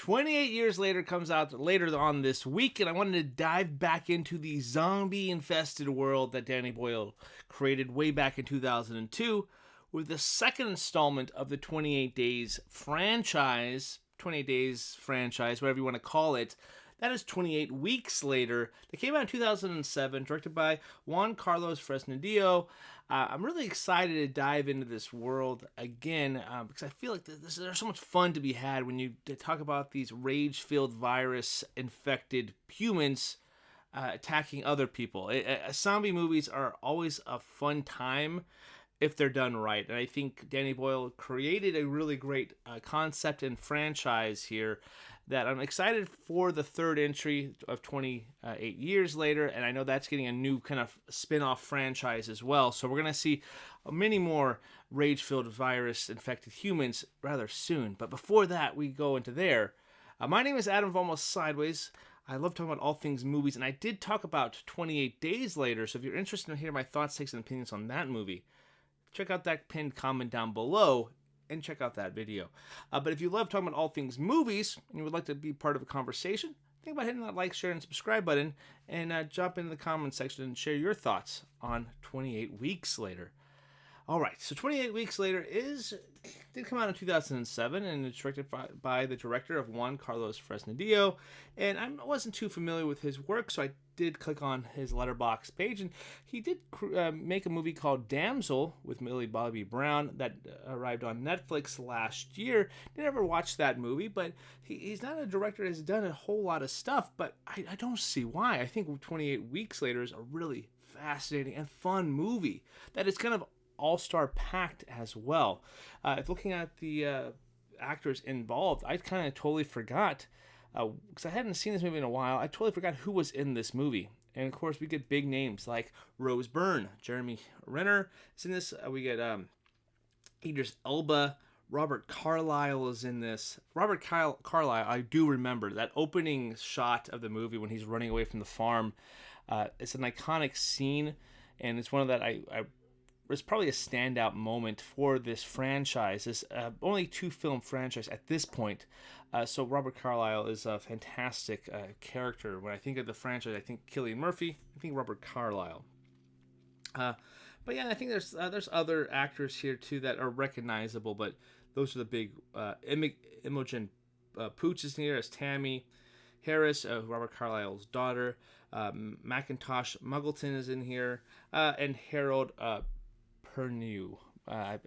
28 Years Later comes out later on this week, and I wanted to dive back into the zombie-infested world that Danny Boyle created way back in 2002 with the second installment of the 28 Days franchise, 28 Days franchise, whatever you want to call it. That is 28 Weeks Later. They came out in 2007, directed by Juan Carlos Fresnadillo. I'm really excited to dive into this world again because I feel like there's so much fun to be had when you talk about these rage-filled virus-infected humans attacking other people. Zombie movies are always a fun time if they're done right. And I think Danny Boyle created a really great concept and franchise here that I'm excited for the third entry of 28 Years Later, and I know that's getting a new kind of spin-off franchise as well. So we're going to see many more rage-filled virus-infected humans rather soon. But before that, we go into there. My name is Adam of Almost Sideways. I love talking about all things movies, and I did talk about 28 Days Later, so if you're interested in hearing my thoughts, takes, and opinions on that movie, check out that pinned comment down below and check out that video. But if you love talking about all things movies and you would like to be part of a conversation, think about hitting that like, share, and subscribe button and jump into the comment section and share your thoughts on 28 Weeks Later. All right, so 28 Weeks Later did come out in 2007, and it's directed by the director of Juan Carlos Fresnadillo, and I wasn't too familiar with his work, so I did click on his Letterboxd page, and he did make a movie called Damsel with Millie Bobby Brown that arrived on Netflix last year. Didn't ever watch that movie, but he's not a director that has done a whole lot of stuff, but I don't see why. I think 28 Weeks Later is a really fascinating and fun movie that is kind of all-star packed as well. If looking at the actors involved, I kind of totally forgot, because I hadn't seen this movie in a while, I totally forgot who was in this movie. And of course, we get big names like Rose Byrne, Jeremy Renner is in this. We get Idris Elba, Robert Carlyle is in this. Robert Carlyle, I do remember that opening shot of the movie when he's running away from the farm. It's an iconic scene, and it's one of that it's probably a standout moment for this franchise. This only 2-film franchise at this point. So Robert Carlyle is a fantastic character. When I think of the franchise, I think Cillian Murphy. I think Robert Carlyle. But yeah, I think there's other actors here too that are recognizable. But those are the big. Imogen Poots is here as Tammy Harris, Robert Carlyle's daughter. Macintosh Muggleton is in here, and Harold Pernew. I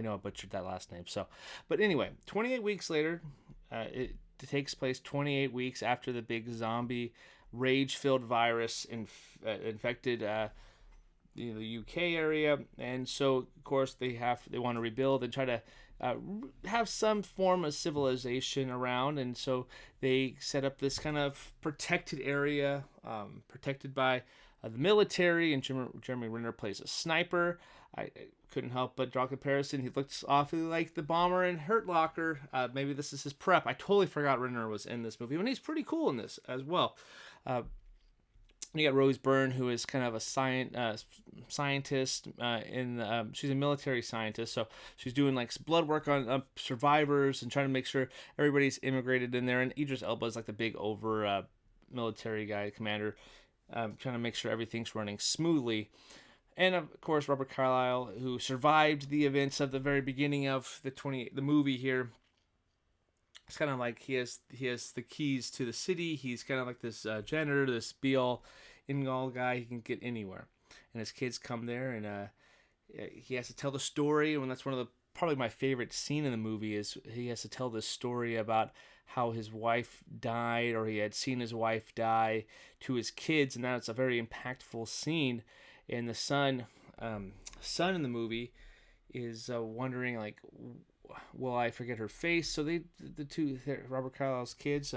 know I butchered that last name. But anyway, 28 Weeks Later, it takes place 28 weeks after the big zombie rage-filled virus infected the UK area, and so of course they want to rebuild and try to have some form of civilization around, and so they set up this kind of protected area, protected by the military, and Jeremy Renner plays a sniper. I couldn't help but draw a comparison. He looks awfully like the bomber in Hurt Locker. Maybe this is his prep. I totally forgot Renner was in this movie, and he's pretty cool in this as well. You got Rose Byrne, who is kind of a scientist. She's a military scientist, so she's doing like blood work on survivors and trying to make sure everybody's immigrated in there. And Idris Elba is like the big military guy, commander, trying to make sure everything's running smoothly. And of course, Robert Carlyle, who survived the events of the very beginning of the movie here. It's kind of like he has the keys to the city. He's kind of like this janitor, this be-all, end-all guy. He can get anywhere. And his kids come there, and he has to tell the story. And that's one of probably my favorite scene in the movie is he has to tell this story about how his wife died, or he had seen his wife die, to his kids. And that's a very impactful scene. And the son in the movie is wondering, like, will I forget her face? So the Robert Carlyle's kids,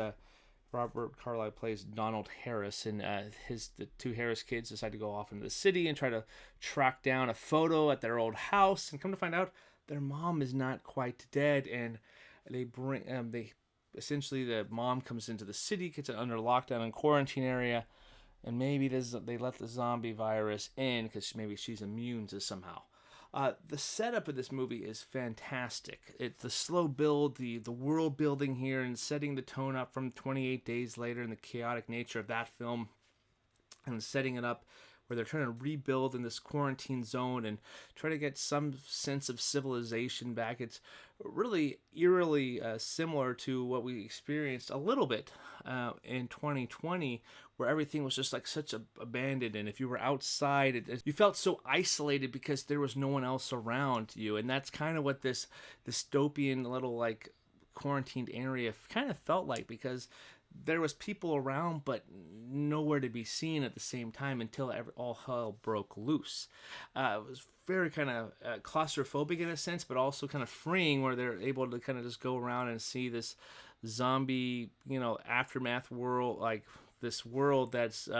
Robert Carlyle plays Donald Harris, and the two Harris kids decide to go off into the city and try to track down a photo at their old house, and come to find out their mom is not quite dead, and essentially the mom comes into the city, gets it under lockdown and quarantine area, and maybe they let the zombie virus in because maybe she's immune to somehow. The setup of this movie is fantastic. It's the slow build, the world building here, and setting the tone up from 28 Days Later and the chaotic nature of that film, and setting it up where they're trying to rebuild in this quarantine zone and try to get some sense of civilization back. It's really eerily similar to what we experienced a little bit in 2020, where everything was just like such abandoned, and if you were outside, you felt so isolated because there was no one else around you. And that's kind of what this dystopian little like quarantined area kind of felt like, because there was people around but nowhere to be seen at the same time until all hell broke loose. It was very kind of claustrophobic in a sense, but also kind of freeing, where they're able to kind of just go around and see this zombie, aftermath world, like this world that's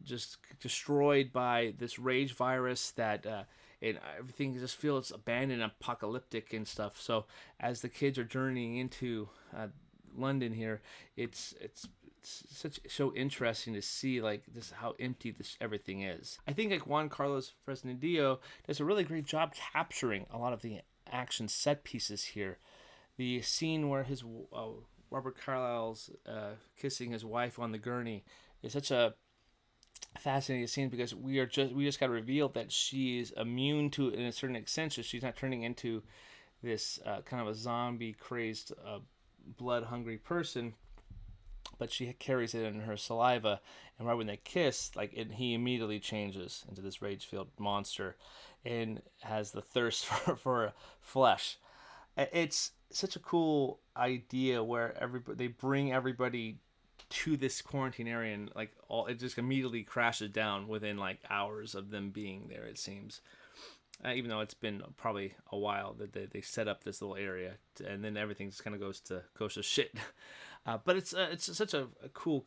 just destroyed by this rage virus that and everything just feels abandoned, apocalyptic and stuff. So as the kids are journeying into London here, it's so interesting to see like this, how empty this everything is. I think like Juan Carlos Fresnadillo does a really great job capturing a lot of the action set pieces here. The scene where his Robert Carlyle's kissing his wife on the gurney is such a fascinating scene, because we just got revealed that she is immune to it in a certain extent, so she's not turning into this kind of a zombie crazed blood-hungry person, but she carries it in her saliva, and right when they kiss, he immediately changes into this rage-filled monster and has the thirst for flesh. It's such a cool idea where they bring everybody to this quarantine area, and it just immediately crashes down within hours of them being there, it seems. Even though it's been probably a while that they set up this little area, and then everything just kind of goes to shit. But it's such a cool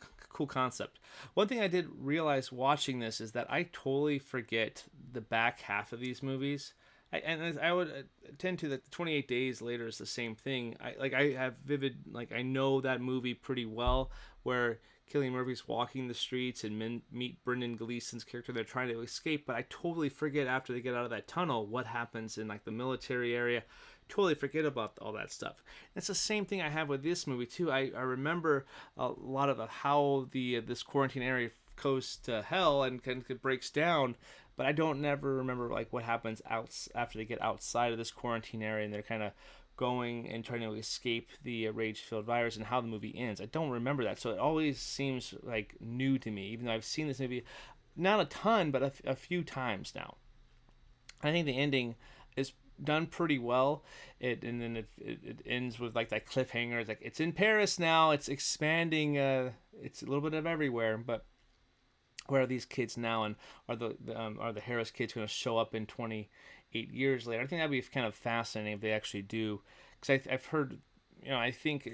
concept. One thing I did realize watching this is that I totally forget the back half of these movies. I would tend to that 28 Days Later is the same thing. I have vivid, I know that movie pretty well, where Cillian Murphy's walking the streets and meet Brendan Gleeson's character. They're trying to escape, but I totally forget after they get out of that tunnel what happens in the military area. Totally forget about all that stuff. And it's the same thing I have with this movie too. I remember a lot of how this quarantine area goes to hell and breaks down, but I don't never remember what happens after they get outside of this quarantine area and they're kind of going and trying to escape the rage-filled virus, and how the movie ends. I don't remember that, so it always seems new to me, even though I've seen this movie not a ton, but a few times now. I think the ending is done pretty well. And then it ends with that cliffhanger. It's it's in Paris now. It's expanding. It's a little bit of everywhere, but where are these kids now, and are the Harris kids going to show up in 28 years later? I think that'd be kind of fascinating if they actually do, because I've heard, I think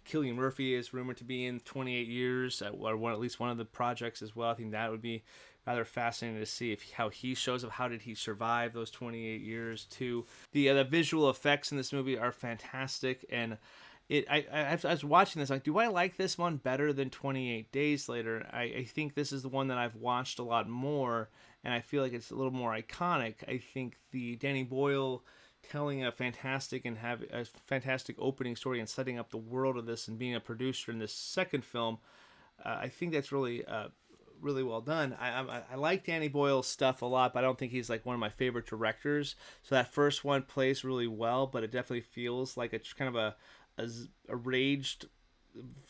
Cillian Murphy is rumored to be in 28 years, or at least one of the projects as well. I think that would be rather fascinating to see how he shows up. How did he survive those 28 years too? The visual effects in this movie are fantastic, and I was watching this, do I like this one better than 28 Days Later? I think this is the one that I've watched a lot more, and I feel like it's a little more iconic. I think the Danny Boyle telling a fantastic opening story and setting up the world of this and being a producer in this second film, I think that's really really well done. I like Danny Boyle's stuff a lot, but I don't think he's one of my favorite directors. So that first one plays really well, but it definitely feels like it's kind of a raged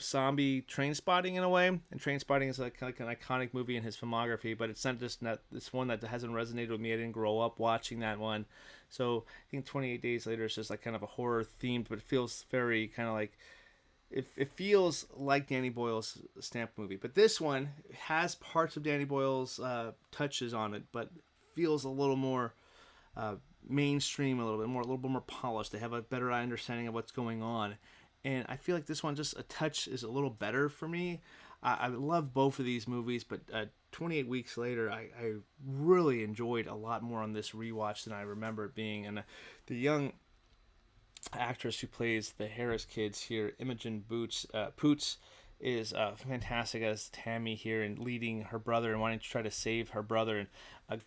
zombie Trainspotting in a way, and Trainspotting is like an iconic movie in his filmography, but it's not this one that hasn't resonated with me. I didn't grow up watching that one, so I think 28 Days Later is just kind of a horror themed, but it feels very kind of it feels like Danny Boyle's stamp movie. But this one has parts of Danny Boyle's touches on it, but feels a little more mainstream, a little bit more polished. They have a better understanding of what's going on, and I feel like this one just a touch is a little better for me. I love both of these movies, but 28 Weeks Later I really enjoyed a lot more on this rewatch than I remember it being. And the young actress who plays the Harris kids here, Imogen Poots, is fantastic as Tammy here, and leading her brother and wanting to try to save her brother, and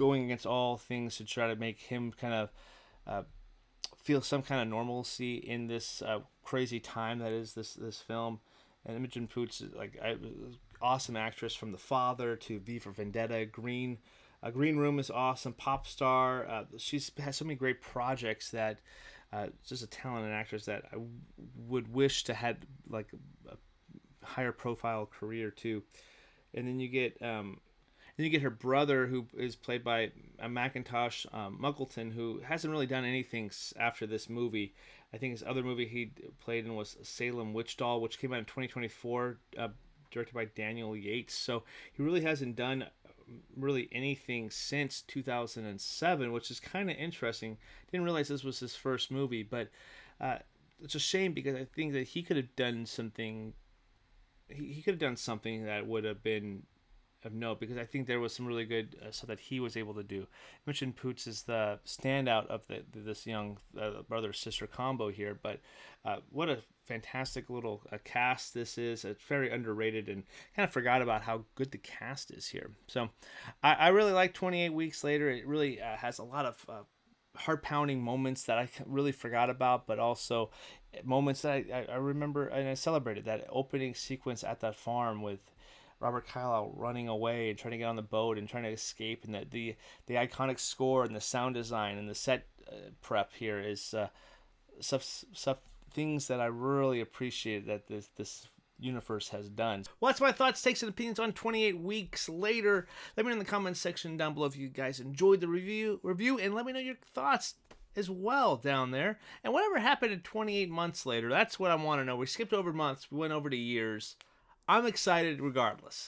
going against all things to try to make him kind of feel some kind of normalcy in this crazy time that is this film. And Imogen Poots is awesome actress, from The Father to V for Vendetta, Green Room is awesome, Pop Star. She's has so many great projects that just a talented actress that I would wish to had like a higher profile career too. And then you get her brother, who is played by Macintosh Muggleton, who hasn't really done anything after this movie. I think his other movie he played in was Salem Witch Doll, which came out in 2024, directed by Daniel Yates. So he really hasn't done really anything since 2007, which is kind of interesting. Didn't realize this was his first movie, but it's a shame, because I think that he could have done something. He could have done something that would have been of note, because I think there was some really good stuff that he was able to do. Imogen Poots is the standout of this young brother-sister combo here, but what a fantastic little cast this is. It's very underrated, and kind of forgot about how good the cast is here. So I really like 28 Weeks Later. It really has a lot of heart-pounding moments that I really forgot about, but also moments that I remember and I celebrated. That opening sequence at that farm with Robert Carlyle running away and trying to get on the boat and trying to escape, and the iconic score and the sound design and the set prep here is stuff things that I really appreciate that this universe has done. Well, that's my thoughts, takes, and opinions on 28 Weeks Later. Let me know in the comments section down below if you guys enjoyed the review, and let me know your thoughts as well down there. And whatever happened in 28 months later, that's what I want to know. We skipped over months, we went over to years. I'm excited regardless.